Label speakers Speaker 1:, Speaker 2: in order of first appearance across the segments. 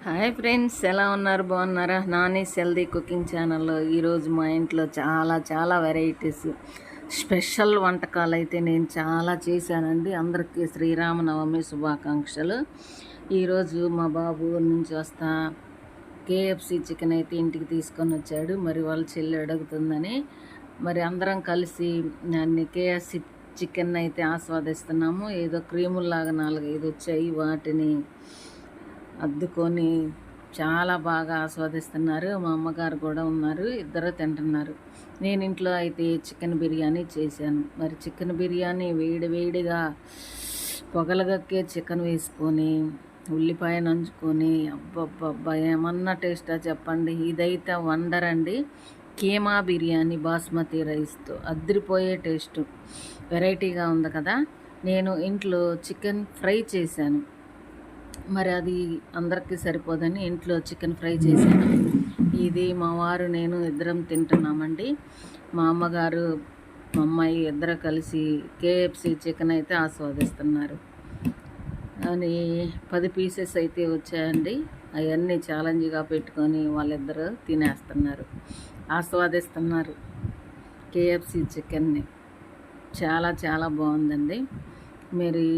Speaker 1: Hi friends, ఎలా ఉన్నారు? బాగున్నారా? నానీస్ హెల్దీ కుకింగ్ ఛానల్లో ఈరోజు మా ఇంట్లో చాలా చాలా వెరైటీస్ స్పెషల్ వంటకాలు అయితే నేను చాలా చేశానండి. అందరికీ శ్రీరామనవమి శుభాకాంక్షలు. ఈరోజు మా బాబు నుంచి వస్తా కేఎఫ్సి చికెన్ అయితే ఇంటికి తీసుకొని వచ్చాడు. మరి వాళ్ళ చెల్లి అడుగుతుందని మరి అందరం కలిసి అన్ని కేఎఫ్సి చికెన్ అయితే ఆస్వాదిస్తున్నాము. ఏదో క్రీముల్లాగా 4-5 వచ్చాయి, వాటిని అద్దుకొని చాలా బాగా ఆస్వాదిస్తున్నారు. మా అమ్మగారు కూడా ఉన్నారు, ఇద్దరు తింటున్నారు. నేను ఇంట్లో అయితే చికెన్ బిర్యానీ చేశాను. మరి చికెన్ బిర్యానీ వేడిగా పొగలగక్కే చికెన్ వేసుకొని ఉల్లిపాయ నంచుకొని అబ్బబ్బబ్బా ఏమన్నా టేస్టా చెప్పండి. ఇదైతే వండర్ అండి. కీమా బిర్యానీ బాస్మతి రైస్తో అదిరిపోయే టేస్ట్, వెరైటీగా ఉంది కదా. నేను ఇంట్లో చికెన్ ఫ్రై చేశాను. మరి అది అందరికీ సరిపోదని ఇంట్లో చికెన్ ఫ్రై చేశాను. ఇది మా వారు నేను ఇద్దరం తింటున్నామండి. మా అమ్మగారు మా అమ్మాయి ఇద్దరు కలిసి కేఎఫ్సి చికెన్ అయితే ఆస్వాదిస్తున్నారు. అని 10 పీసెస్ అయితే వచ్చాయండి. అవన్నీ ఛాలెంజ్గా పెట్టుకొని వాళ్ళిద్దరూ తినేస్తున్నారు, ఆస్వాదిస్తున్నారు కేఎఫ్సి చికెన్ని. చాలా చాలా బాగుందండి. మరి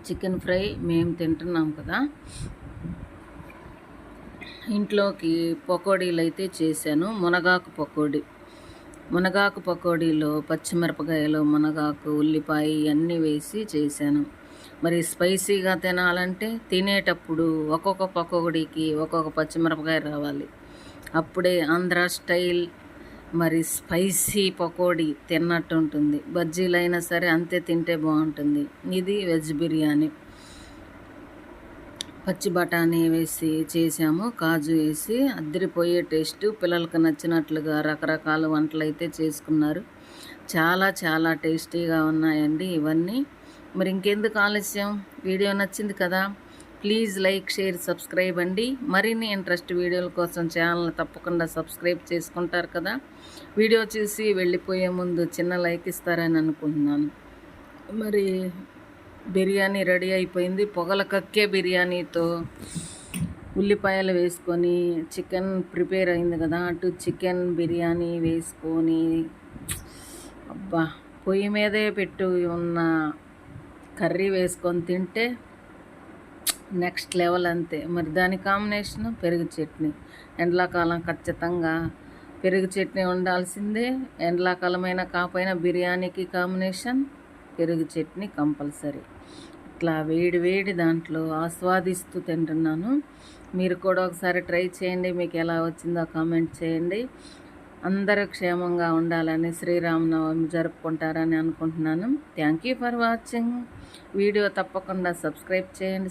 Speaker 1: చికెన్ ఫ్రై మేము తింటున్నాం కదా. ఇంట్లోకి పకోడీలు అయితే చేశాను. మునగాకు పకోడీలో పచ్చిమిరపకాయలు, మునగాకు, ఉల్లిపాయ అన్నీ వేసి చేశాను. మరి స్పైసీగా తినాలంటే తినేటప్పుడు ఒక్కొక్క పకోడీకి ఒక్కొక్క పచ్చిమిరపకాయ రావాలి. అప్పుడే ఆంధ్ర స్టైల్ మరి స్పైసీ పకోడీ తిన్నట్టు ఉంటుంది. బజ్జీలైనా సరే అంతే తింటే బాగుంటుంది. ఇది వెజ్ బిర్యానీ. పచ్చి బఠానీ వేసి చేసాము, కాజు వేసి అద్దరిపోయే టేస్ట్. పిల్లలకు నచ్చినట్లుగా రకరకాల వంటలు అయితే చేసుకున్నారు. చాలా చాలా టేస్టీగా ఉన్నాయండి ఇవన్నీ. మరి ఇంకెందుకు ఆలస్యం, వీడియో నచ్చింది కదా, ప్లీజ్ లైక్, షేర్, సబ్స్క్రైబ్ అండి. మరిన్ని ఇంట్రెస్ట్ వీడియోల కోసం ఛానల్ తప్పకుండా సబ్స్క్రైబ్ చేసుకుంటారు కదా. వీడియో చూసి వెళ్ళిపోయే ముందు చిన్న లైక్ ఇస్తారని అనుకుంటున్నాను. మరి బిర్యానీ రెడీ అయిపోయింది. పొగల కక్కే బిర్యానీతో ఉల్లిపాయలు వేసుకొని చికెన్ ప్రిపేర్ అయింది కదా, అటు చికెన్ బిర్యానీ వేసుకొని అబ్బా పొయ్యి మీదే పెట్టు ఉన్న కర్రీ వేసుకొని తింటే నెక్స్ట్ లెవెల్ అంతే. మరి దాని కాంబినేషన్ పెరుగు చట్నీ. ఎండాకాలం ఖచ్చితంగా పెరుగు చట్నీ ఉండాల్సిందే. ఎండాకాలమైనా కాకపోయినా బిర్యానీకి కాంబినేషన్ పెరుగు చట్నీ కంపల్సరీ. ఇట్లా వేడి దాంట్లో ఆస్వాదిస్తూ తింటున్నాను. మీరు కూడా ఒకసారి ట్రై చేయండి. మీకు ఎలా వచ్చిందో కామెంట్ చేయండి. అందరూ క్షేమంగా ఉండాలని, శ్రీరామనవమి జరుపుకుంటారని అనుకుంటున్నాను. Thank you for watching. Video తప్పకుండా సబ్స్క్రైబ్ చేయండి.